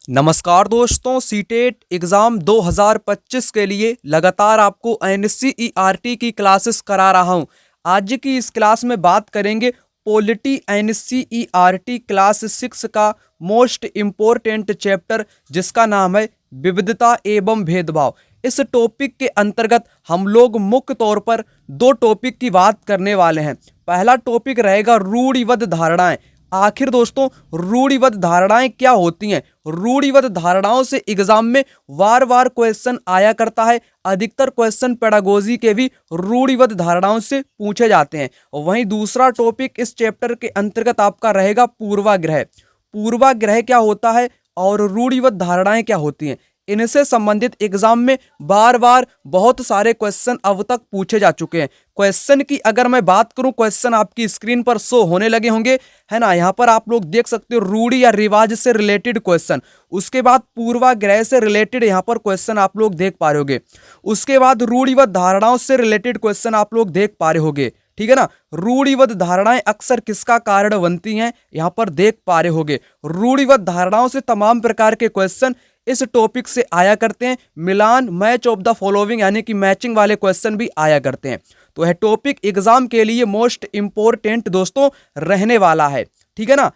नमस्कार दोस्तों, CTET exam 2025 के लिए लगातार आपको एनसीईआरटी की क्लासेस करा रहा हूं। आज की इस क्लास में बात करेंगे पॉलिटी एनसीईआरटी क्लास 6 का मोस्ट इम्पोर्टेंट चैप्टर, जिसका नाम है विविधता एवं भेदभाव। इस टॉपिक के अंतर्गत हम लोग मुख्य तौर पर दो टॉपिक की बात करने वाले हैं। पहला टॉपिक रहेगा रूढ़िबद्ध धारणाएं। आखिर दोस्तों, रूढ़िबद्ध धारणाएं क्या होती हैं? रूढ़िबद्ध धारणाओं से एग्जाम में बार बार क्वेश्चन आया करता है। अधिकतर क्वेश्चन पेडागोजी के भी रूढ़िबद्ध धारणाओं से पूछे जाते हैं। वहीं दूसरा टॉपिक इस चैप्टर के अंतर्गत आपका रहेगा पूर्वाग्रह। पूर्वाग्रह क्या होता है और रूढ़िबद्ध धारणाएं क्या होती हैं, इनसे संबंधित एग्जाम में बार बार बहुत सारे क्वेश्चन अब तक पूछे जा चुके हैं। क्वेश्चन की अगर मैं बात करूं, क्वेश्चन आपकी स्क्रीन पर शो होने लगे होंगे, है ना। यहां पर आप लोग देख सकते हो रूढ़ि या रिवाज से रिलेटेड क्वेश्चन। उसके बाद पूर्वाग्रह से रिलेटेड यहां पर क्वेश्चन आप लोग देख पा रहे होगे। उसके बाद रूढ़िबद्ध धारणाओं से रिलेटेड क्वेश्चन आप लोग देख पा रहे होगे, ठीक है ना। रूढ़िबद्ध धारणाएं अक्सर किसका कारण बनती हैं, यहां पर देख पा रहे होगे। रूढ़िबद्ध धारणाओं से तमाम प्रकार के क्वेश्चन इस टॉपिक से आया करते हैं। मिलान, मैच ऑफ द फॉलोइंग यानी कि मैचिंग वाले क्वेश्चन भी आया करते हैं। तो यह टॉपिक एग्जाम के लिए मोस्ट इंपोर्टेंट दोस्तों रहने वाला है, ठीक है ना।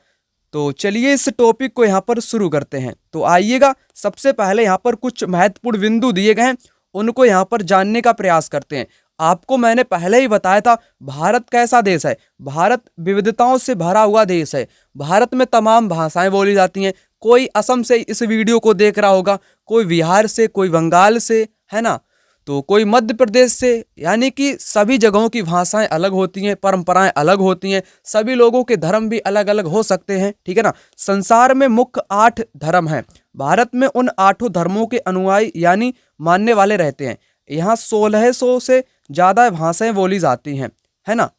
तो चलिए इस टॉपिक को यहाँ पर शुरू करते हैं। तो आइएगा, सबसे पहले यहाँ पर कुछ महत्वपूर्ण बिंदु दिए गए हैं, उनको यहाँ पर जानने का प्रयास करते हैं। आपको मैंने पहले ही बताया था, भारत कैसा देश है। भारत विविधताओं से भरा हुआ देश है। भारत में तमाम भाषाएं बोली जाती हैं। कोई असम से इस वीडियो को देख रहा होगा, कोई बिहार से, कोई बंगाल से, है ना, तो कोई मध्य प्रदेश से। यानी कि सभी जगहों की भाषाएं अलग होती हैं, परंपराएं अलग होती हैं, सभी लोगों के धर्म भी अलग अलग हो सकते हैं, ठीक है ना। संसार में मुख्य 8 धर्म हैं। भारत में उन 8 धर्मों के अनुयायी यानी मानने वाले रहते हैं। यहाँ 1600 से ज़्यादा भाषाएं बोली जाती हैं, है ना।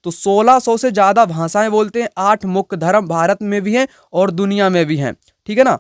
तो 1600 से ज़्यादा भाषाएं बोलते हैं। 8 मुख्य धर्म भारत में भी हैं और दुनिया में भी हैं, ठीक है ना।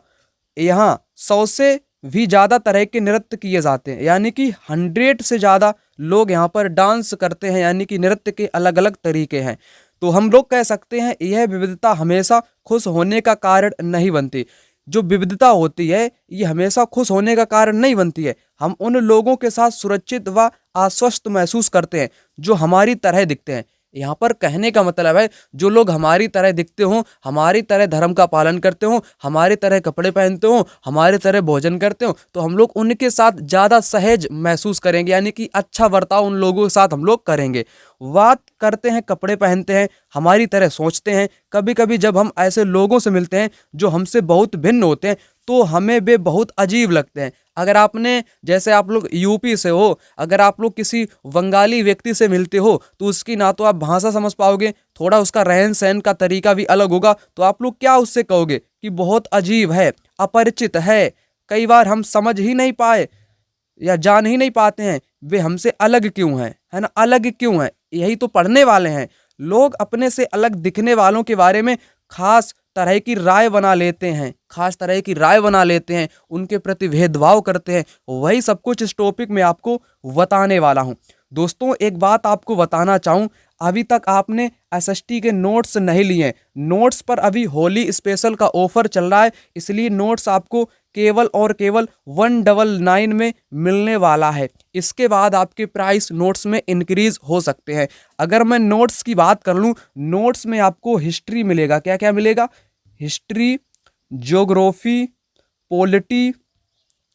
यहाँ 100 से भी ज़्यादा तरह के नृत्य किए जाते हैं, यानी कि 100 से ज़्यादा लोग यहाँ पर डांस करते हैं, यानी कि नृत्य के अलग अलग तरीके हैं। तो हम लोग कह सकते हैं यह विविधता हमेशा खुश होने का कारण नहीं बनती। जो विविधता होती है ये हमेशा खुश होने का कारण नहीं बनती है। हम उन लोगों के साथ सुरक्षित व आश्वस्त महसूस करते हैं जो हमारी तरह दिखते हैं। यहाँ पर कहने का मतलब है, जो लोग हमारी तरह दिखते हों, हमारी तरह धर्म का पालन करते हों, हमारी तरह कपड़े पहनते हों, हमारी तरह भोजन करते हों, तो हम लोग उनके साथ ज़्यादा सहज महसूस करेंगे, यानी कि अच्छा बर्ताव उन लोगों के साथ हम लोग करेंगे। बात करते हैं, कपड़े पहनते हैं, हमारी तरह सोचते हैं। कभी कभी जब हम ऐसे लोगों से मिलते हैं जो हमसे बहुत भिन्न होते हैं, तो हमें वे बहुत अजीब लगते हैं। अगर आपने, जैसे आप लोग यूपी से हो, अगर आप लोग किसी बंगाली व्यक्ति से मिलते हो तो उसकी ना तो आप भाषा समझ पाओगे, थोड़ा उसका रहन सहन का तरीका भी अलग होगा, तो आप लोग क्या उससे कहोगे कि बहुत अजीब है, अपरिचित है। कई बार हम समझ ही नहीं पाए या जान ही नहीं पाते हैं वे हमसे अलग क्यों हैं, है ना। अलग क्यों हैं, यही तो पढ़ने वाले हैं। लोग अपने से अलग दिखने वालों के बारे में खास तरह की राय बना लेते हैं, खास तरह की राय बना लेते हैं, उनके प्रति भेदभाव करते हैं। वही सब कुछ इस टॉपिक में आपको बताने वाला हूं। दोस्तों, एक बात आपको बताना चाहूं, अभी तक आपने एसएसटी के नोट्स नहीं लिए। नोट्स पर अभी होली स्पेशल का ऑफर चल रहा है, इसलिए नोट्स आपको केवल और केवल 199 में मिलने वाला है। इसके बाद आपके प्राइस नोट्स में इंक्रीज हो सकते हैं। अगर मैं नोट्स की बात कर लूँ, नोट्स में आपको हिस्ट्री मिलेगा। क्या क्या मिलेगा? History, geography, polity,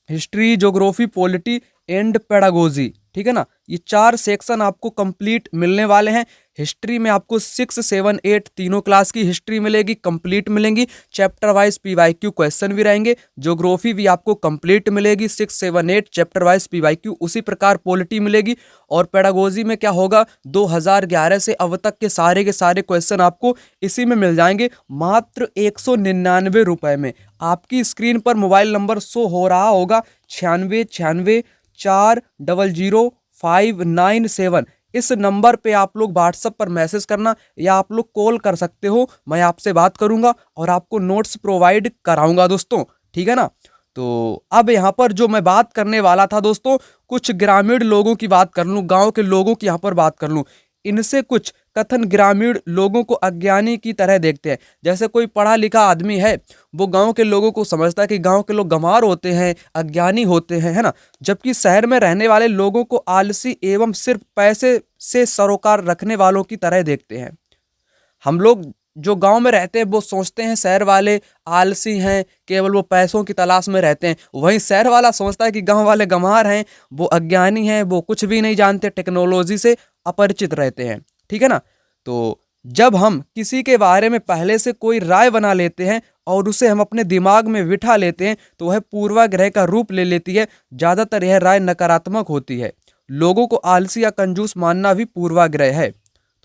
history, geography, polity and pedagogy, ठीक है ना। ये 4 सेक्शन आपको कंप्लीट मिलने वाले हैं। हिस्ट्री में आपको 6, 7, 8 तीनों क्लास की हिस्ट्री मिलेगी, कंप्लीट मिलेंगी। चैप्टर वाइज पीवाईक्यू क्वेश्चन भी रहेंगे। ज्योग्राफी भी आपको कंप्लीट मिलेगी, 6, 7, 8 चैप्टर वाइज पीवाईक्यू। उसी प्रकार पॉलिटी मिलेगी। और पेडागोजी में क्या होगा, 2011 से अब तक के सारे क्वेश्चन आपको इसी में मिल जाएंगे, मात्र 199 रुपये में। आपकी स्क्रीन पर मोबाइल नंबर शो हो रहा होगा, 9696400597। इस नंबर पे आप लोग व्हाट्सएप पर मैसेज करना या आप लोग कॉल कर सकते हो। मैं आपसे बात करूंगा और आपको नोट्स प्रोवाइड कराऊंगा दोस्तों, ठीक है ना। तो अब यहाँ पर जो मैं बात करने वाला था दोस्तों, कुछ ग्रामीण लोगों की बात कर लूँ, गाँव के लोगों की यहाँ पर बात कर लूँ। इनसे कुछ कथन ग्रामीण लोगों को अज्ञानी की तरह देखते हैं। जैसे कोई पढ़ा लिखा आदमी है, वो गांव के लोगों को समझता है कि गांव के लोग गंवार होते हैं, अज्ञानी होते हैं, है ना। जबकि शहर में रहने वाले लोगों को आलसी एवं सिर्फ पैसे से सरोकार रखने वालों की तरह देखते हैं। हम लोग जो गांव में रहते हैं वो सोचते हैं शहर वाले आलसी हैं, केवल वो पैसों की तलाश में रहते हैं। वहीं शहर वाला सोचता है कि गांव वाले गंवार हैं, वो अज्ञानी हैं, वो कुछ भी नहीं जानते, टेक्नोलॉजी से अपरिचित रहते हैं। ठीक है ना। तो जब हम किसी के बारे में पहले से कोई राय बना लेते हैं और उसे हम अपने दिमाग में बिठा लेते हैं तो वह पूर्वाग्रह का रूप ले लेती है। ज़्यादातर यह राय नकारात्मक होती है। लोगों को आलसी या कंजूस मानना भी पूर्वाग्रह है।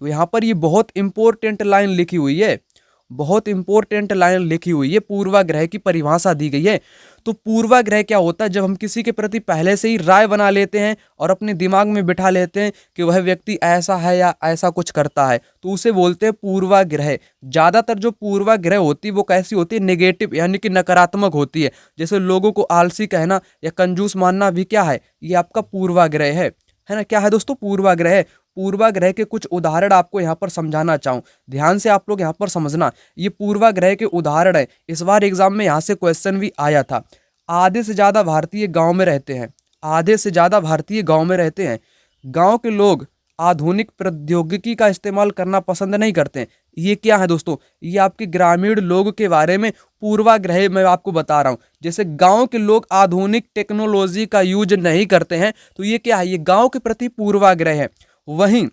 तो यहाँ पर ये बहुत इंपॉर्टेंट लाइन लिखी हुई है, बहुत इंपॉर्टेंट लाइन लिखी हुई है, पूर्वाग्रह की परिभाषा दी गई है। तो पूर्वाग्रह क्या होता है? जब हम किसी के प्रति पहले से ही राय बना लेते हैं और अपने दिमाग में बिठा लेते हैं कि वह व्यक्ति ऐसा है या ऐसा कुछ करता है, तो उसे बोलते हैं पूर्वाग्रह। ज़्यादातर जो पूर्वाग्रह होती है वो कैसी होती है? नेगेटिव, यानी कि नकारात्मक होती है। जैसे लोगों को आलसी कहना या कंजूस मानना भी क्या है? ये आपका पूर्वाग्रह है ना। क्या है दोस्तों? पूर्वाग्रह। पूर्वाग्रह के कुछ उदाहरण आपको यहाँ पर समझाना चाहूँ, ध्यान से आप लोग यहाँ पर समझना। ये पूर्वाग्रह के उदाहरण है। इस बार एग्जाम में यहाँ से क्वेश्चन भी आया था। आधे से ज़्यादा भारतीय गांव में रहते हैं, आधे से ज़्यादा भारतीय गांव में रहते हैं। गांव के लोग आधुनिक प्रौद्योगिकी का इस्तेमाल करना पसंद नहीं करते हैं। ये क्या है दोस्तों? ये आपके ग्रामीण लोग के बारे में पूर्वाग्रह मैं आपको बता रहा हूँ। जैसे गांव के लोग आधुनिक टेक्नोलॉजी का यूज नहीं करते हैं, तो ये क्या है? ये गांव के प्रति पूर्वाग्रह है। वहीं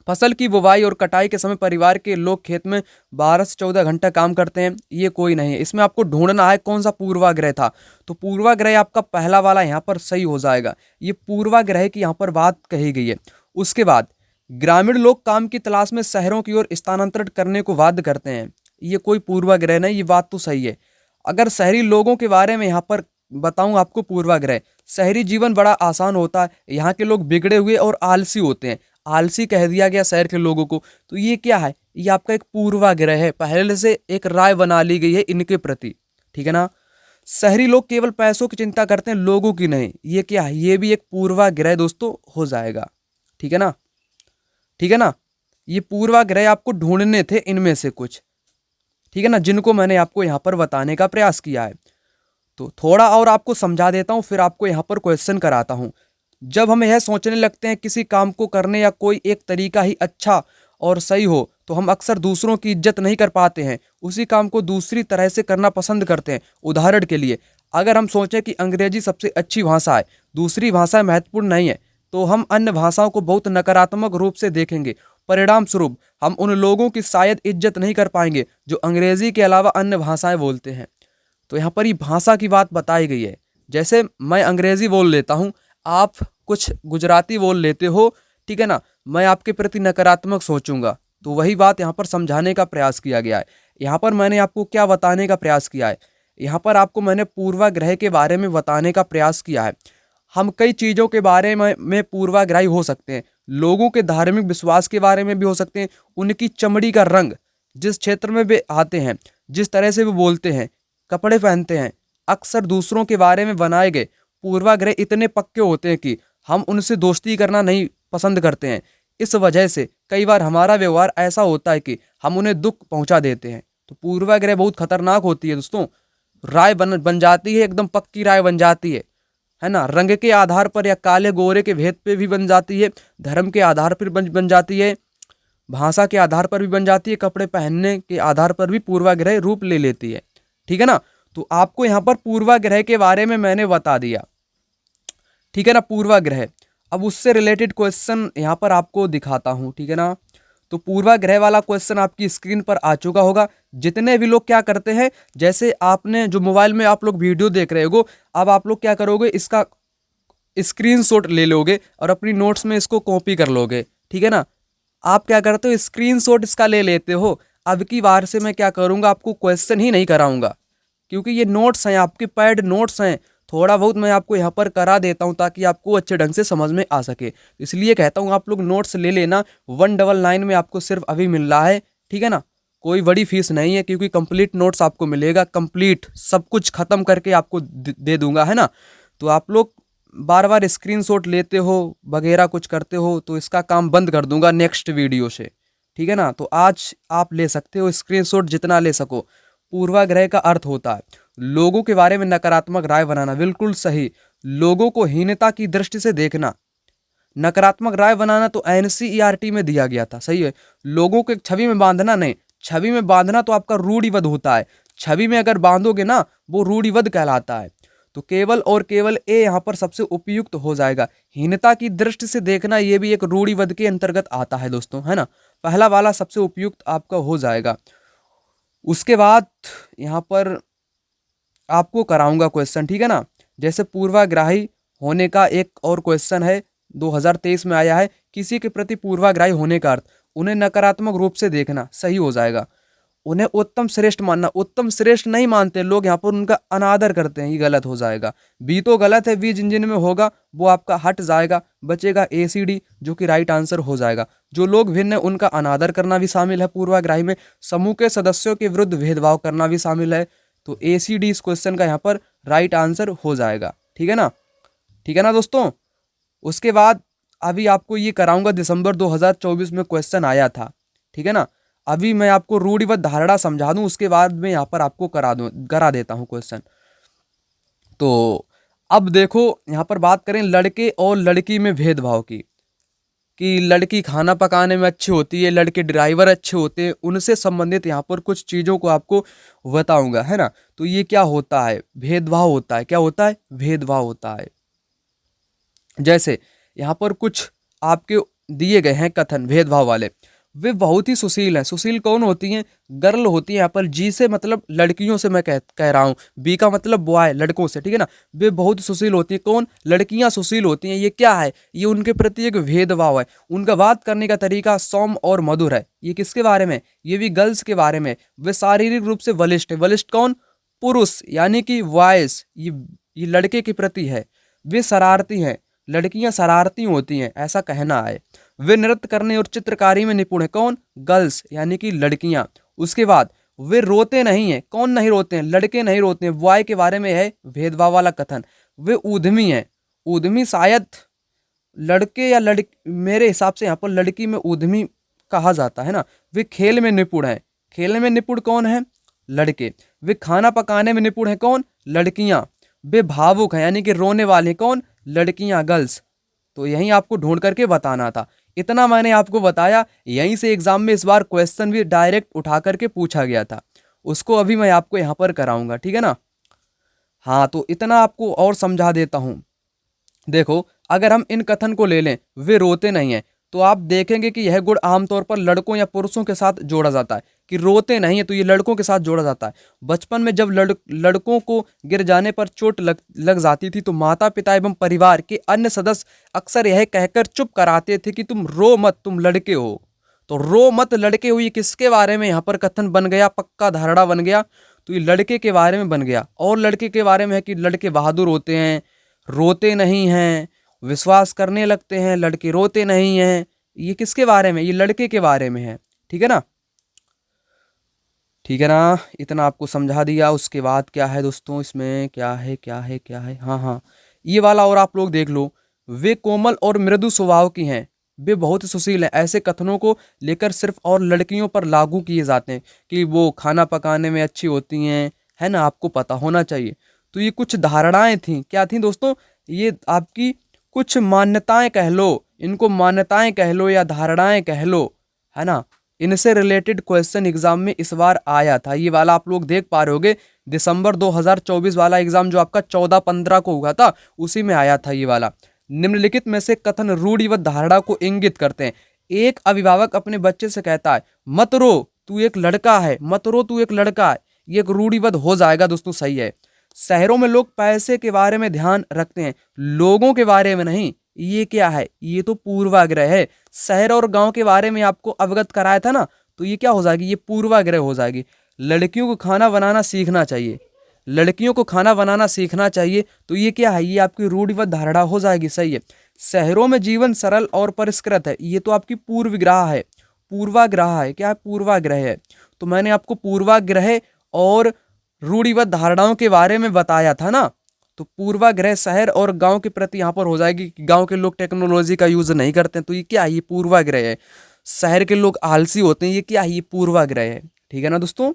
फसल की बुवाई और कटाई के समय परिवार के लोग खेत में 12 से 14 घंटा काम करते हैं, ये कोई नहीं है। इसमें आपको ढूंढना है कौन सा पूर्वाग्रह था। तो पूर्वाग्रह आपका पहला वाला यहाँ पर सही हो जाएगा। ये पूर्वाग्रह की यहाँ पर बात कही गई है। उसके बाद ग्रामीण लोग काम की तलाश में शहरों की ओर स्थानांतरित करने को बाध्य करते हैं, ये कोई पूर्वाग्रह नहीं, ये बात तो सही है। अगर शहरी लोगों के बारे में यहाँ पर बताऊं आपको पूर्वाग्रह, शहरी जीवन बड़ा आसान होता है, यहाँ के लोग बिगड़े हुए और आलसी होते हैं। आलसी कह दिया गया शहर के लोगों को, तो ये क्या है? ये आपका एक पूर्वाग्रह है, पहले से एक राय बना ली गई है इनके प्रति। ठीक है ना। शहरी लोग केवल पैसों की चिंता करते हैं, लोगों की नहीं। ये क्या है? ये भी एक पूर्वाग्रह दोस्तों हो जाएगा। ठीक है ना, ठीक है ना। ये पूर्वाग्रह आपको ढूंढने थे इनमें से कुछ, ठीक है ना, जिनको मैंने आपको यहाँ पर बताने का प्रयास किया है। तो थोड़ा और आपको समझा देता हूँ, फिर आपको यहाँ पर क्वेश्चन कराता हूँ। जब हम यह सोचने लगते हैं किसी काम को करने या कोई एक तरीका ही अच्छा और सही हो, तो हम अक्सर दूसरों की इज्जत नहीं कर पाते हैं, उसी काम को दूसरी तरह से करना पसंद करते हैं। उदाहरण के लिए, अगर हम सोचें कि अंग्रेजी सबसे अच्छी भाषा है, दूसरी भाषाएं महत्वपूर्ण नहीं है, तो हम अन्य भाषाओं को बहुत नकारात्मक रूप से देखेंगे। परिणाम स्वरूप हम उन लोगों की शायद इज्जत नहीं कर पाएंगे जो अंग्रेजी के अलावा अन्य भाषाएं बोलते हैं। तो यहाँ पर ये भाषा की बात बताई गई है। जैसे मैं अंग्रेजी बोल लेता हूँ, आप कुछ गुजराती बोल लेते हो, ठीक है ना, मैं आपके प्रति नकारात्मक सोचूंगा। तो वही बात यहाँ पर समझाने का प्रयास किया गया है। यहाँ पर मैंने आपको क्या बताने का प्रयास किया है? यहाँ पर आपको मैंने पूर्वाग्रह के बारे में बताने का प्रयास किया है। हम कई चीज़ों के बारे में पूर्वाग्रही हो सकते हैं। लोगों के धार्मिक विश्वास के बारे में भी हो सकते हैं, उनकी चमड़ी का रंग, जिस क्षेत्र में वे आते हैं, जिस तरह से वे बोलते हैं, कपड़े पहनते हैं, अक्सर दूसरों के बारे में बनाए गए पूर्वाग्रह इतने पक्के होते हैं कि हम उनसे दोस्ती करना नहीं पसंद करते हैं। इस वजह से कई बार हमारा व्यवहार ऐसा होता है कि हम उन्हें दुख पहुंचा देते हैं। तो पूर्वाग्रह बहुत खतरनाक होती है दोस्तों। राय बन जाती है, एकदम पक्की राय बन जाती है ना। रंग के आधार पर या काले गोरे के भेद पे भी बन जाती है, धर्म के आधार पर बन जाती है, भाषा के आधार पर भी बन जाती है, कपड़े पहनने के आधार पर भी पूर्वाग्रह रूप ले लेती है। ठीक है ना। तो आपको यहाँ पर पूर्वाग्रह के बारे में मैंने बता दिया, ठीक है ना, पूर्वाग्रह। अब उससे रिलेटेड क्वेश्चन यहाँ पर आपको दिखाता हूँ, ठीक है ना। तो पूर्वाग्रह वाला क्वेश्चन आपकी स्क्रीन पर आ चुका होगा। जितने भी लोग क्या करते हैं, जैसे आपने जो मोबाइल में आप लोग वीडियो देख रहे हो, अब आप लोग क्या करोगे, इसका स्क्रीनशॉट ले लोगे और अपनी नोट्स में इसको कॉपी कर लोगे, ठीक है ना। आप क्या करते हो, स्क्रीनशॉट इसका ले लेते हो। अब की बार से मैं क्या करूँगा, आपको क्वेश्चन ही नहीं कराऊंगा, क्योंकि ये नोट्स हैं, आपके पैड नोट्स हैं। थोड़ा बहुत मैं आपको यहाँ पर करा देता हूँ ताकि आपको अच्छे ढंग से समझ में आ सके। इसलिए कहता हूँ आप लोग नोट्स ले लेना। 199 में आपको सिर्फ अभी मिल रहा है, ठीक है ना। कोई बड़ी फीस नहीं है, क्योंकि कंप्लीट नोट्स आपको मिलेगा, कंप्लीट सब कुछ खत्म करके आपको दे दूंगा, है ना। तो आप लोग बार बार स्क्रीनशॉट लेते हो वगैरह कुछ करते हो, तो इसका काम बंद कर दूंगा नेक्स्ट वीडियो से, ठीक है ना। तो आज आप ले सकते हो स्क्रीनशॉट जितना ले सको। पूर्वाग्रह का अर्थ होता है लोगों के बारे में नकारात्मक राय बनाना, बिल्कुल सही। लोगों को हीनता की दृष्टि से देखना, नकारात्मक राय बनाना तो एनसीईआरटी में दिया गया था, सही है। लोगों को एक छवि में बांधना नहीं, छवि में बांधना तो आपका रूढ़िवाद होता है। छवि में अगर बांधोगे ना वो रूढ़िवाद कहलाता है। तो केवल और केवल ए यहाँ पर सबसे उपयुक्त हो जाएगा। हीनता की दृष्टि से देखना ये भी एक रूढ़िवाद के अंतर्गत आता है दोस्तों, है ना। पहला वाला सबसे उपयुक्त आपका हो जाएगा। उसके बाद यहाँ पर आपको कराऊंगा क्वेश्चन, ठीक है ना। जैसे पूर्वाग्राही होने का एक और क्वेश्चन है 2023 में आया है, किसी के प्रति पूर्वाग्राही होने का अर्थ उन्हें नकारात्मक रूप से देखना, सही हो जाएगा। उन्हें उत्तम श्रेष्ठ मानना, उत्तम श्रेष्ठ नहीं मानते लोग, यहाँ पर उनका अनादर करते हैं, ये गलत हो जाएगा। बी तो गलत है, बी जिन जिन में होगा वो आपका हट जाएगा, बचेगा ACD जो कि राइट आंसर हो जाएगा। जो लोग भिन्न है उनका अनादर करना भी शामिल है पूर्वाग्राही में। समूह के सदस्यों के विरुद्ध भेदभाव करना भी शामिल है। तो ACD इस क्वेश्चन का यहाँ पर राइट आंसर हो जाएगा, ठीक है ना। ठीक है ना दोस्तों। उसके बाद अभी आपको ये कराऊंगा, दिसंबर 2024 में क्वेश्चन आया था, ठीक है ना। अभी मैं आपको रूढ़िवाद धारणा समझा दूं, उसके बाद में यहाँ पर आपको करा देता हूँ क्वेश्चन। तो अब देखो यहाँ पर बात करें लड़के और लड़की में भेदभाव की, कि लड़की खाना पकाने में अच्छी होती है, लड़के ड्राइवर अच्छे होते हैं, उनसे संबंधित यहाँ पर कुछ चीज़ों को आपको बताऊंगा, है ना। तो ये क्या होता है, भेदभाव होता है। क्या होता है, भेदभाव होता है। जैसे यहाँ पर कुछ आपके दिए गए हैं कथन भेदभाव वाले। वे बहुत ही सुशील हैं। सुशील कौन होती हैं, गर्ल होती हैं। यहाँ पर जी से मतलब लड़कियों से मैं कह रहा हूँ, बी का मतलब बॉय, लड़कों से, ठीक है ना। वे बहुत सुशील होती हैं, कौन, लड़कियाँ सुशील होती हैं। ये क्या है, ये उनके प्रति एक भेदभाव है। उनका बात करने का तरीका सौम्य और मधुर है। ये किसके बारे में, ये भी गर्ल्स के बारे में। वे शारीरिक रूप से बलिष्ठ है। बलिष्ठ कौन, पुरुष यानी कि वॉयस, ये लड़के के प्रति है। वे शरारती हैं, लड़कियां शरारती होती हैं, ऐसा कहना है। वे नृत्य करने और चित्रकारी में निपुण है, कौन, गर्ल्स यानी कि लड़कियां। उसके बाद वे रोते नहीं हैं, कौन नहीं रोते हैं, लड़के नहीं रोते हैं। बॉय के बारे में है भेदभाव वाला कथन। वे उद्यमी हैं। उद्यमी शायद लड़के या मेरे हिसाब से यहाँ पर लड़की में उद्यमी कहा जाता है ना। वे खेल में निपुण है। खेल में निपुण कौन है, लड़के। वे खाना पकाने में निपुण है, कौन, लड़कियां। वे भावुक हैं यानी कि रोने वाले, कौन, लड़कियां, गर्ल्स। तो यही आपको ढूंढ करके बताना था, इतना मैंने आपको बताया। यहीं से एग्जाम में इस बार क्वेश्चन भी डायरेक्ट उठा करके पूछा गया था, उसको अभी मैं आपको यहाँ पर कराऊंगा, ठीक है ना। हाँ, तो इतना आपको और समझा देता हूँ। देखो अगर हम इन कथन को ले लें, वे रोते नहीं हैं, तो आप देखेंगे कि यह गुण आमतौर पर लड़कों या पुरुषों के साथ जोड़ा जाता है, कि रोते नहीं है तो ये लड़कों के साथ जोड़ा जाता है। बचपन में जब लड़कों को गिर जाने पर चोट लग जाती थी तो माता पिता एवं परिवार के अन्य सदस्य अक्सर यह कहकर चुप कराते थे कि तुम रो मत, तुम लड़के हो। तो रो मत, लड़के हो, ये किसके बारे में यहाँ पर कथन बन गया, पक्का धारणा बन गया। तो ये लड़के के बारे में बन गया। और लड़के के बारे में है कि लड़के बहादुर होते हैं, रोते नहीं हैं, विश्वास करने लगते हैं, लड़के रोते नहीं हैं। ये किसके बारे में, ये लड़के के बारे में है, ठीक है ना। ठीक है ना, इतना आपको समझा दिया। उसके बाद क्या है दोस्तों, इसमें क्या है क्या है क्या है, हाँ हाँ, ये वाला और आप लोग देख लो। वे कोमल और मृदु स्वभाव की हैं, वे बहुत सुशील हैं। ऐसे कथनों को लेकर सिर्फ और लड़कियों पर लागू किए जाते हैं कि वो खाना पकाने में अच्छी होती हैं, है ना, आपको पता होना चाहिए। तो ये कुछ धारणाएं थी, क्या थी दोस्तों, ये आपकी कुछ मान्यताएं कह लो, इनको मान्यताएं कह लो या धारणाएं कह लो, है ना। इनसे रिलेटेड क्वेश्चन एग्जाम में इस बार आया था। ये वाला आप लोग देख पा रहे होगे, दिसंबर 2024 वाला एग्जाम जो आपका 14-15 को हुआ था, उसी में आया था ये वाला। निम्नलिखित में से कथन रूढ़ि व धारणा को इंगित करते हैं। एक अभिभावक अपने बच्चे से कहता है, मत रो तू एक लड़का है, मत रो तू एक लड़का है। ये एक रूढ़िबद्ध हो जाएगा दोस्तों, सही है। शहरों में लोग पैसे के बारे में ध्यान रखते हैं, लोगों के बारे में नहीं। ये क्या है, ये तो पूर्वाग्रह है। शहर और गांव के बारे में आपको अवगत कराया था ना, तो ये क्या हो जाएगी, ये पूर्वाग्रह हो जाएगी। लड़कियों को खाना बनाना सीखना चाहिए, लड़कियों को खाना बनाना सीखना चाहिए, तो ये क्या है, ये आपकी रूढ़िबद्ध धारणा हो जाएगी, सही है। शहरों में जीवन सरल और परिष्कृत है, ये तो आपकी पूर्वाग्रह है, पूर्वाग्रह है। क्या है, पूर्वाग्रह है। तो मैंने आपको पूर्वाग्रह और रूढ़िबद्ध धारणाओं के बारे में बताया था ना। तो पूर्वाग्रह शहर और गांव के प्रति यहाँ पर हो जाएगी कि गांव के लोग टेक्नोलॉजी का यूज नहीं करते हैं, तो ये क्या है, ये पूर्वाग्रह है। शहर के लोग आलसी होते हैं, ये क्या है, ये पूर्वाग्रह है। ठीक है ना दोस्तों,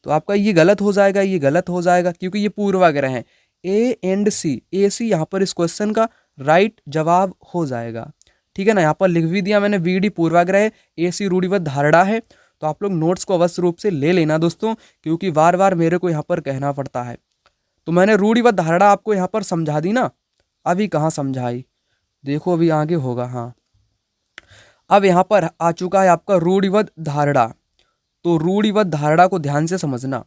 तो आपका ये गलत हो जाएगा, ये गलत हो जाएगा क्योंकि ये पूर्वाग्रह है। ए एंड सी, ए सी यहाँ पर इस क्वेश्चन का राइट जवाब हो जाएगा। ठीक है ना, यहाँ पर लिख भी दिया मैंने, बी डी पूर्वाग्रह है, ए सी रूढ़िबद्ध धारणा है। तो आप लोग नोट्स को अवश्य रूप से ले लेना दोस्तों, क्योंकि बार बार मेरे को यहाँ पर कहना पड़ता है। तो मैंने रूढ़िबद्ध धारणा आपको यहाँ पर समझा दी ना, अभी कहाँ समझाई, देखो अभी आगे होगा। हाँ, अब यहाँ पर आ चुका है आपका रूढ़िबद्ध धारणा। तो रूढ़िबद्ध धारणा को ध्यान से समझना।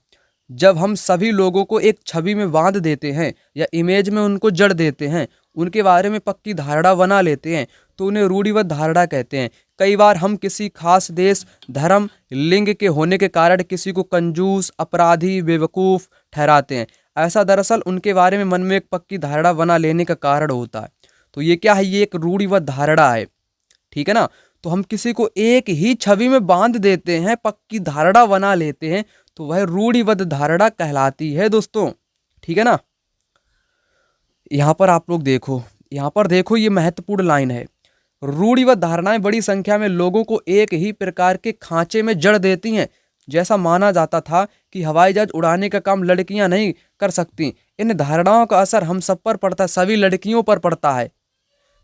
जब हम सभी लोगों को एक छवि में बांध देते हैं या इमेज में उनको जड़ देते हैं, उनके बारे में पक्की धारणा बना लेते हैं, तो उन्हें रूढ़िबद्ध धारणा कहते हैं। कई बार हम किसी खास देश, धर्म, लिंग के होने के कारण किसी को कंजूस, अपराधी, बेवकूफ़ ठहराते हैं। ऐसा दरअसल उनके बारे में मन में एक पक्की धारणा बना लेने का कारण होता है। तो ये क्या है, ये एक रूढ़िबद्ध धारणा है। ठीक है ना, तो हम किसी को एक ही छवि में बांध देते हैं, पक्की धारणा बना लेते हैं, तो वह रूढ़िबद्ध धारणा कहलाती है दोस्तों। ठीक है ना, यहाँ पर आप लोग देखो, यहाँ पर देखो, ये महत्वपूर्ण लाइन है। रूढ़िबद्ध धारणाएं बड़ी संख्या में लोगों को एक ही प्रकार के खांचे में जड़ देती हैं। जैसा माना जाता था कि हवाई जहाज उड़ाने का काम लड़कियां नहीं कर सकती, इन धारणाओं का असर हम सब पर पड़ता है, सभी लड़कियों पर पड़ता है।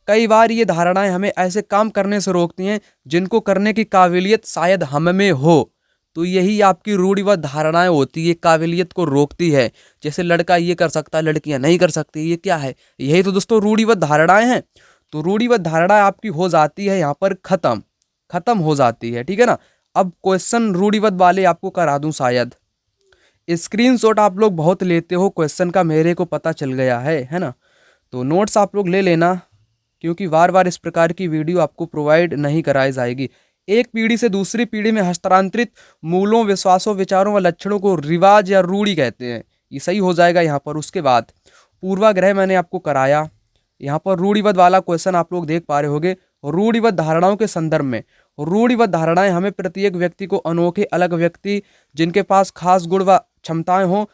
कई बार ये धारणाएं हमें ऐसे काम करने से रोकती हैं जिनको करने की काबिलियत शायद हम में हो। तो यही आपकी रूढ़िबद्ध धारणाएं होती है, काबिलियत को रोकती है। जैसे लड़का ये कर सकता है, लड़कियां नहीं कर सकती, ये क्या है, यही तो दोस्तों रूढ़िबद्ध धारणाएं हैं। तो रूढ़िबद्ध धारणा आपकी हो जाती है यहाँ पर खत्म हो जाती है। ठीक है ना, अब क्वेश्चन रूढ़िबद्ध वाले आपको करा दूं शायद। स्क्रीनशॉट आप लोग बहुत लेते हो क्वेश्चन का, मेरे को पता चल गया है ना। तो नोट्स आप लोग ले लेना, क्योंकि बार बार इस प्रकार की वीडियो आपको प्रोवाइड नहीं कराई जाएगी। एक पीढ़ी से दूसरी पीढ़ी में हस्तांतरित मूलों, विश्वासों, विचारों व लक्षणों को रिवाज या रूढ़ी कहते हैं। ये सही हो जाएगा यहाँ पर। उसके बाद पूर्वाग्रह मैंने आपको कराया। यहाँ पर रूढ़िबद्ध वाला क्वेश्चन आप लोग देख पा रहे होंगे। रूढ़िबद्ध धारणाओं के संदर्भ में, रूढ़िबद्ध धारणाएं हमें प्रत्येक व्यक्ति को अनोखे, अलग व्यक्ति जिनके पास खास गुण व क्षमताएं हों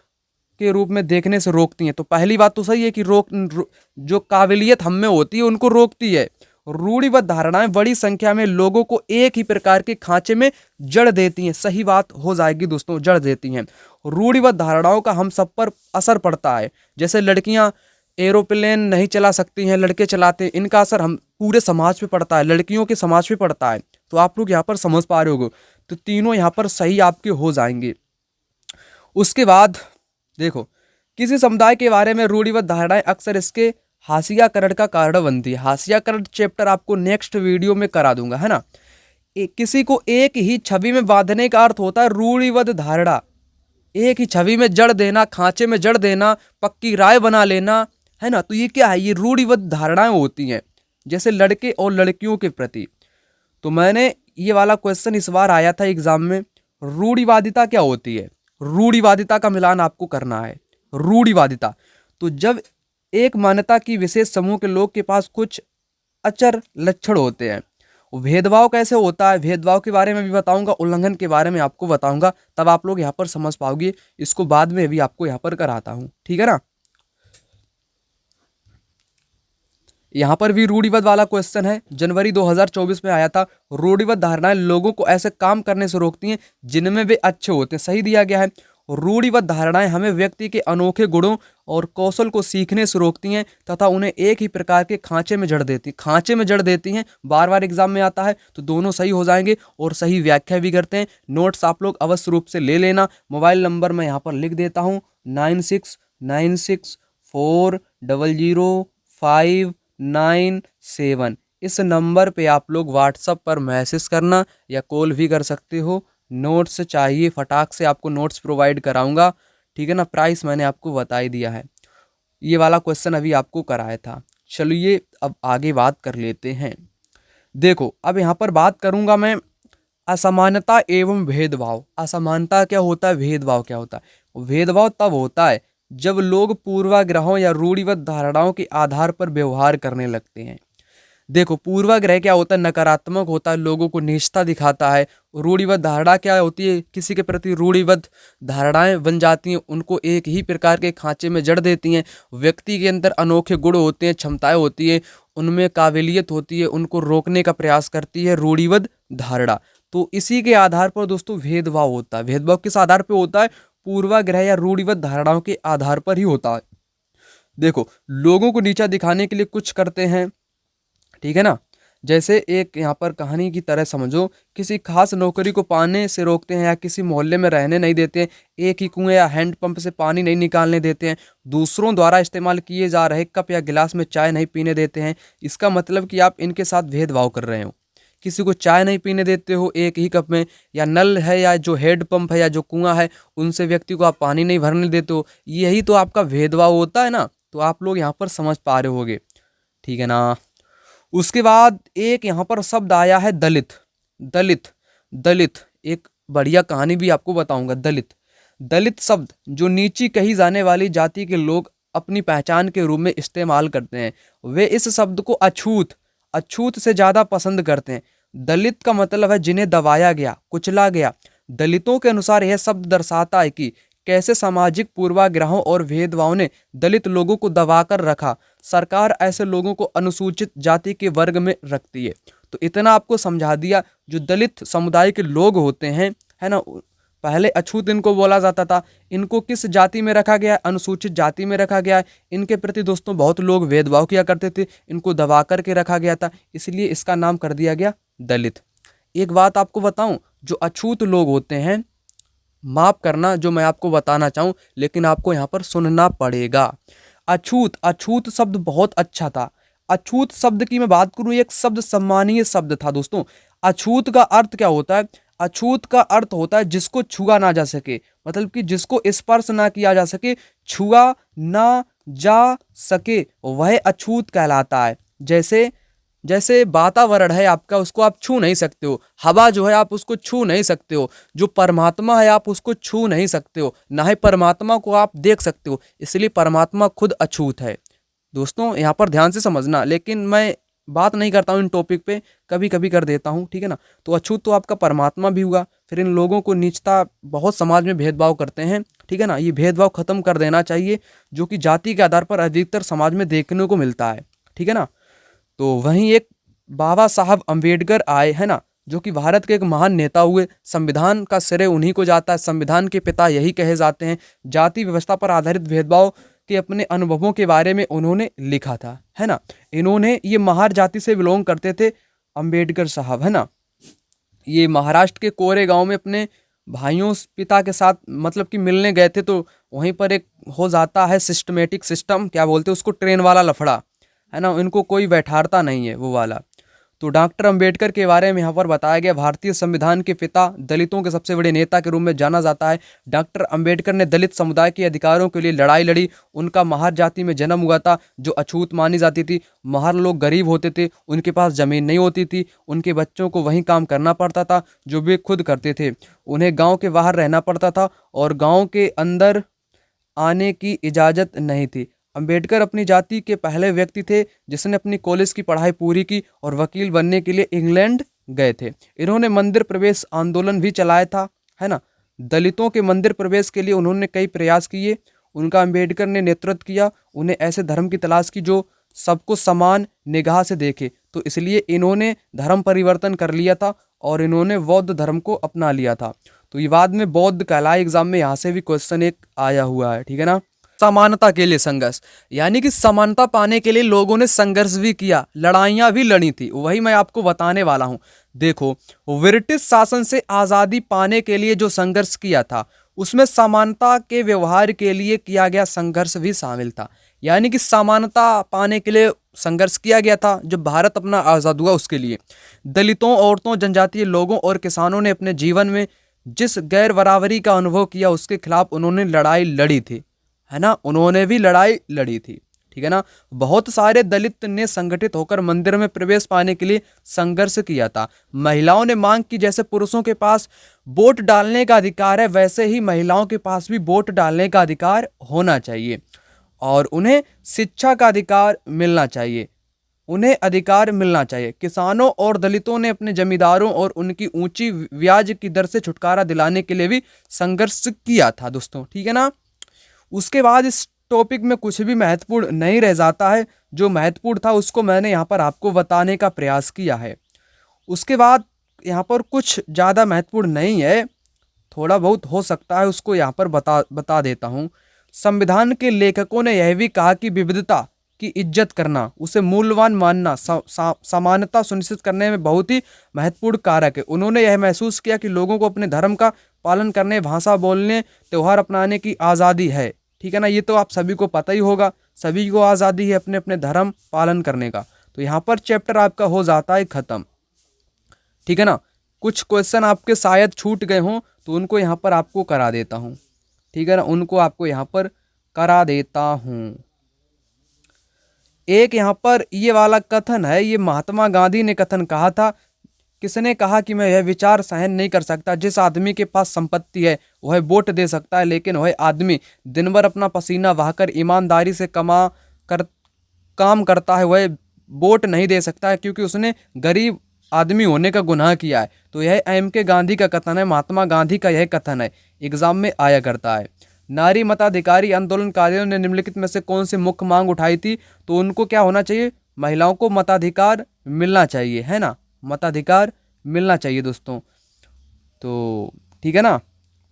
के रूप में देखने से रोकती हैं। तो पहली बात तो सही है कि जो काबिलियत हम में होती है उनको रोकती है। रूढ़िबद्ध धारणाएं बड़ी संख्या में लोगों को एक ही प्रकार के खांचे में जड़ देती हैं। सही बात हो जाएगी दोस्तों, जड़ देती हैं। रूढ़िबद्ध धारणाओं का हम सब पर असर पड़ता है। जैसे लड़कियां एरोप्लेन नहीं चला सकती हैं, लड़के चलाते हैं, इनका असर हम पूरे समाज पे पड़ता है, लड़कियों के समाज पे पड़ता है। तो आप लोग यहाँ पर समझ पा रहे होगे। तो तीनों यहाँ पर सही आपके हो जाएंगे। उसके बाद देखो, किसी समुदाय के बारे में रूढ़िबद्ध धारणाएं अक्सर इसके हाशियाकरण का कारण बनती है। हाशियाकरण चैप्टर आपको नेक्स्ट वीडियो में करा दूंगा, है ना। किसी को एक ही छवि में बांधने का अर्थ होता है रूढ़िबद्ध धारणा। एक ही छवि में जड़ देना, खांचे में जड़ देना, पक्की राय बना लेना, है ना। तो ये क्या है, ये रूढ़िबद्ध धारणाएं होती हैं, जैसे लड़के और लड़कियों के प्रति। तो मैंने ये वाला क्वेश्चन इस बार आया था एग्जाम में, रूढ़िवादिता क्या होती है, रूढ़िवादिता का मिलान आपको करना है। रूढ़िवादिता, तो जब एक मान्यता की विशेष समूह के लोग के पास कुछ अचर लक्षण होते हैं। भेदभाव कैसे होता है, भेदभाव के बारे में भी बताऊंगा, उल्लंघन के बारे में आपको बताऊंगा, तब आप लोग यहाँ पर समझ पाओगे। इसको बाद में भी आपको यहाँ पर कराता हूँ, ठीक है ना। यहाँ पर भी रूढ़िबद्ध वाला क्वेश्चन है, जनवरी 2024 में आया था। रूढ़िबद्ध धारणाएं लोगों को ऐसे काम करने से रोकती हैं जिनमें वे अच्छे होते हैं। सही दिया गया है। रूढ़िबद्ध धारणाएं हमें व्यक्ति के अनोखे गुणों और कौशल को सीखने से रोकती हैं तथा उन्हें एक ही प्रकार के खांचे में जड़ देती हैं। बार बार एग्जाम में आता है, तो दोनों सही हो जाएंगे और सही व्याख्या भी करते हैं। नोट्स आप लोग अवश्य रूप से ले लेना। मोबाइल नंबर मैं यहाँ पर लिख देता हूँ, 9696400597। इस नंबर पे आप लोग व्हाट्सएप पर मैसेज करना या कॉल भी कर सकते हो। नोट्स चाहिए, फटाक से आपको नोट्स प्रोवाइड कराऊंगा, ठीक है ना। प्राइस मैंने आपको बता ही दिया है। ये वाला क्वेश्चन अभी आपको कराया था। चलिए अब आगे बात कर लेते हैं। देखो, अब यहाँ पर बात करूंगा मैं असमानता एवं भेदभाव। असमानता क्या होता है, भेदभाव क्या होता है। भेदभाव तब होता है जब लोग पूर्वाग्रहों या रूढ़िबद्ध धारणाओं के आधार पर व्यवहार करने लगते हैं। देखो, पूर्वाग्रह क्या होता है? नकारात्मक होता है, लोगों को नीचता दिखाता है। रूढ़िबद्ध धारणा क्या होती है? किसी के प्रति रूढ़िबद्ध धारणाएं बन जाती हैं, उनको एक ही प्रकार के खांचे में जड़ देती हैं। व्यक्ति के अंदर अनोखे गुण होते हैं, क्षमताएं होती है, उनमें काबिलियत होती है, उनको रोकने का प्रयास करती है रूढ़िबद्ध धारणा। तो इसी के आधार पर दोस्तों भेदभाव होता है। भेदभाव किस आधार पर होता है? पूर्वाग्रह या रूढ़िबद्ध धारणाओं के आधार पर ही होता है। देखो, लोगों को नीचा दिखाने के लिए कुछ करते हैं, ठीक है ना। जैसे एक यहाँ पर कहानी की तरह समझो, किसी खास नौकरी को पाने से रोकते हैं, या किसी मोहल्ले में रहने नहीं देते हैं, एक ही कुएं या हैंडपंप से पानी नहीं निकालने देते हैं, दूसरों द्वारा इस्तेमाल किए जा रहे कप या गिलास में चाय नहीं पीने देते हैं। इसका मतलब कि आप इनके साथ भेदभाव कर रहे हो। किसी को चाय नहीं पीने देते हो एक ही कप में, या नल है या जो हेड पंप है या जो कुआं है उनसे व्यक्ति को आप पानी नहीं भरने देते हो। यही तो आपका भेदभाव होता है ना। तो आप लोग यहाँ पर समझ पा रहे होगे, ठीक है ना। उसके बाद एक यहाँ पर शब्द आया है दलित। दलित दलित एक बढ़िया कहानी भी आपको बताऊंगा। दलित दलित शब्द जो नीची कही जाने वाली जाति के लोग अपनी पहचान के रूप में इस्तेमाल करते हैं, वे इस शब्द को अछूत अछूत से ज्यादा पसंद करते हैं। दलित का मतलब है जिन्हें दबाया गया, कुचला गया। दलितों के अनुसार यह शब्द दर्शाता है कि कैसे सामाजिक पूर्वाग्रहों और भेदभाव ने दलित लोगों को दबाकर रखा। सरकार ऐसे लोगों को अनुसूचित जाति के वर्ग में रखती है। तो इतना आपको समझा दिया। जो दलित समुदाय के लोग होते हैं, है ना, पहले अछूत इनको बोला जाता था। इनको किस जाति में रखा गया? अनुसूचित जाति में रखा गया है। इनके प्रति दोस्तों बहुत लोग भेदभाव किया करते थे, इनको दबा करके रखा गया था, इसलिए इसका नाम कर दिया गया दलित। एक बात आपको बताऊं, जो अछूत लोग होते हैं, माफ करना जो मैं आपको बताना चाहूं, लेकिन आपको यहाँ पर सुनना पड़ेगा। अछूत अछूत शब्द बहुत अच्छा था। अछूत शब्द की मैं बात करूं, एक शब्द सम्मानीय शब्द था दोस्तों। अछूत का अर्थ क्या होता है? अछूत का अर्थ होता है जिसको छुआ ना जा सके, मतलब कि जिसको स्पर्श ना किया जा सके, छुआ ना जा सके, वह अछूत कहलाता है। जैसे जैसे वातावरण है आपका, उसको आप छू नहीं सकते हो। हवा जो है आप उसको छू नहीं सकते हो। जो परमात्मा है आप उसको छू नहीं सकते हो, ना ही परमात्मा को आप देख सकते हो, इसलिए परमात्मा खुद अछूत है। दोस्तों यहाँ पर ध्यान से समझना, लेकिन मैं बात नहीं करता हूँ इन टॉपिक पे, कभी कभी कर देता हूँ, ठीक है ना। तो अछूत तो आपका परमात्मा भी हुआ। फिर इन लोगों को नीचता, बहुत समाज में भेदभाव करते हैं, ठीक है ना। ये भेदभाव खत्म कर देना चाहिए, जो कि जाति के आधार पर अधिकतर समाज में देखने को मिलता है, ठीक है ना। तो वहीं एक बाबा साहब अम्बेडकर आए, है ना, जो कि भारत के एक महान नेता हुए। संविधान का श्रेय उन्हीं को जाता है, संविधान के पिता यही कहे जाते हैं। जाति व्यवस्था पर आधारित भेदभाव के अपने अनुभवों के बारे में उन्होंने लिखा था, है ना। इन्होंने, ये महार जाति से बिलोंग करते थे अम्बेडकर साहब, है ना। ये महाराष्ट्र के कोरेगांव में अपने भाइयों पिता के साथ मतलब कि मिलने गए थे, तो वहीं पर एक हो जाता है सिस्टमेटिक सिस्टम, क्या बोलते हैं उसको, ट्रेन वाला लफड़ा, है ना। इनको कोई बैठाता नहीं है वो वाला। तो डॉक्टर अंबेडकर के बारे में यहाँ पर बताया गया, भारतीय संविधान के पिता, दलितों के सबसे बड़े नेता के रूप में जाना जाता है। डॉक्टर अंबेडकर ने दलित समुदाय के अधिकारों के लिए लड़ाई लड़ी। उनका महार जाति में जन्म हुआ था, जो अछूत मानी जाती थी। महार लोग गरीब होते थे, उनके पास जमीन नहीं होती थी, उनके बच्चों को वहीं काम करना पड़ता था जो वे खुद करते थे। उन्हें गाँव के बाहर रहना पड़ता था और गाँव के अंदर आने की इजाज़त नहीं थी। अंबेडकर अपनी जाति के पहले व्यक्ति थे जिसने अपनी कॉलेज की पढ़ाई पूरी की और वकील बनने के लिए इंग्लैंड गए थे। इन्होंने मंदिर प्रवेश आंदोलन भी चलाया था, है ना। दलितों के मंदिर प्रवेश के लिए उन्होंने कई प्रयास किए, उनका अंबेडकर ने नेतृत्व किया। उन्हें ऐसे धर्म की तलाश की जो सबको समान निगाह से देखे, तो इसलिए इन्होंने धर्म परिवर्तन कर लिया था और इन्होंने बौद्ध धर्म को अपना लिया था। तो ये बाद में बौद्ध कहलाए। एग्जाम में यहाँ से भी क्वेश्चन एक आया हुआ है, ठीक है ना। समानता के लिए संघर्ष, यानी कि समानता पाने के लिए लोगों ने संघर्ष भी किया, लड़ाइयां भी लड़ी थी, वही मैं आपको बताने वाला हूं। देखो, ब्रिटिश शासन से आज़ादी पाने के लिए जो संघर्ष किया था, उसमें समानता के व्यवहार के लिए किया गया संघर्ष भी शामिल था। यानी कि समानता पाने के लिए संघर्ष किया गया था जब भारत अपना आज़ाद हुआ उसके लिए। दलितों, औरतों, जनजातीय लोगों और किसानों ने अपने जीवन में जिस गैर बराबरी का अनुभव किया, उसके खिलाफ उन्होंने लड़ाई लड़ी थी, है ना। उन्होंने भी लड़ाई लड़ी थी, ठीक है ना। बहुत सारे दलित ने संगठित होकर मंदिर में प्रवेश पाने के लिए संघर्ष किया था। महिलाओं ने मांग की, जैसे पुरुषों के पास वोट डालने का अधिकार है, वैसे ही महिलाओं के पास भी वोट डालने का अधिकार होना चाहिए और उन्हें शिक्षा का अधिकार मिलना चाहिए। उन्हें अधिकार मिलना चाहिए। किसानों और दलितों ने अपने जमींदारों और उनकी ऊंची ब्याज की दर से छुटकारा दिलाने के लिए भी संघर्ष किया था दोस्तों, ठीक है ना। उसके बाद इस टॉपिक में कुछ भी महत्वपूर्ण नहीं रह जाता है, जो महत्वपूर्ण था उसको मैंने यहाँ पर आपको बताने का प्रयास किया है। उसके बाद यहाँ पर कुछ ज़्यादा महत्वपूर्ण नहीं है, थोड़ा बहुत हो सकता है, उसको यहाँ पर बता देता हूँ। संविधान के लेखकों ने यह भी कहा कि विविधता की इज्जत करना, उसे मूल्यवान मानना, समानता सुनिश्चित करने में बहुत ही महत्वपूर्ण कारक है। उन्होंने यह महसूस किया कि लोगों को अपने धर्म का पालन करने, भाषा बोलने, त्यौहार अपनाने की आज़ादी है, ठीक है ना। ये तो आप सभी को पता ही होगा, सभी को आज़ादी है अपने अपने धर्म पालन करने का। तो यहाँ पर चैप्टर आपका हो जाता है ख़त्म, ठीक है ना। कुछ क्वेश्चन आपके शायद छूट गए हों तो उनको यहाँ पर आपको करा देता हूँ, ठीक है ना, उनको आपको यहाँ पर करा देता हूँ। एक यहाँ पर ये वाला कथन है, ये महात्मा गांधी ने कथन कहा था। किसने कहा कि मैं यह विचार सहन नहीं कर सकता, जिस आदमी के पास संपत्ति है वह वोट दे सकता है, लेकिन वह आदमी दिन भर अपना पसीना बहाकर ईमानदारी से काम करता है, वह वोट नहीं दे सकता है, क्योंकि उसने गरीब आदमी होने का गुनाह किया है। तो यह एम.के. गांधी का कथन है, महात्मा गांधी का यह कथन है, एग्जाम में आया करता है। नारी मताधिकारी आंदोलनकारियों ने निम्नलिखित में से कौन सी मुख्य मांग उठाई थी? तो उनको क्या होना चाहिए, महिलाओं को मताधिकार मिलना चाहिए, है ना, मताधिकार मिलना चाहिए दोस्तों। तो ठीक है ना,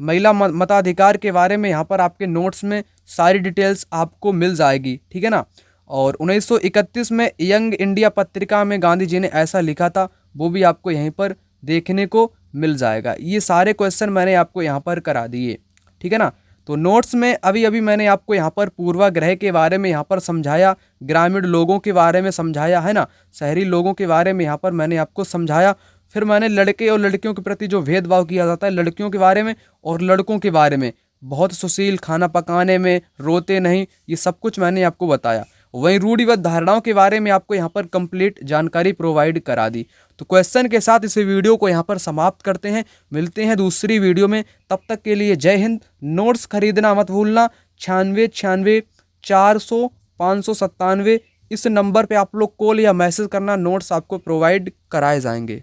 महिला मताधिकार के बारे में यहाँ पर आपके नोट्स में सारी डिटेल्स आपको मिल जाएगी, ठीक है ना। और 1931 में यंग इंडिया पत्रिका में गांधी जी ने ऐसा लिखा था, वो भी आपको यहीं पर देखने को मिल जाएगा। ये सारे क्वेश्चन मैंने आपको यहाँ पर करा दिए, ठीक है ना। तो नोट्स में अभी अभी मैंने आपको यहाँ पर पूर्वाग्रह के बारे में यहाँ पर समझाया, ग्रामीण लोगों के बारे में समझाया, है ना, शहरी लोगों के बारे में यहाँ पर मैंने आपको समझाया। फिर मैंने लड़के और लड़कियों के प्रति जो भेदभाव किया जाता है, लड़कियों के बारे में और लड़कों के बारे में, बहुत सुशील, खाना पकाने में, रोते नहीं, ये सब कुछ मैंने आपको बताया। वहीं रूढ़िबद्ध धारणाओं के बारे में आपको यहाँ पर कंप्लीट जानकारी प्रोवाइड करा दी। तो क्वेश्चन के साथ इस वीडियो को यहाँ पर समाप्त करते हैं, मिलते हैं दूसरी वीडियो में, तब तक के लिए जय हिंद। नोट्स खरीदना मत भूलना, 9696 400 597 इस नंबर पे आप लोग कॉल या मैसेज करना, नोट्स आपको प्रोवाइड कराए जाएंगे।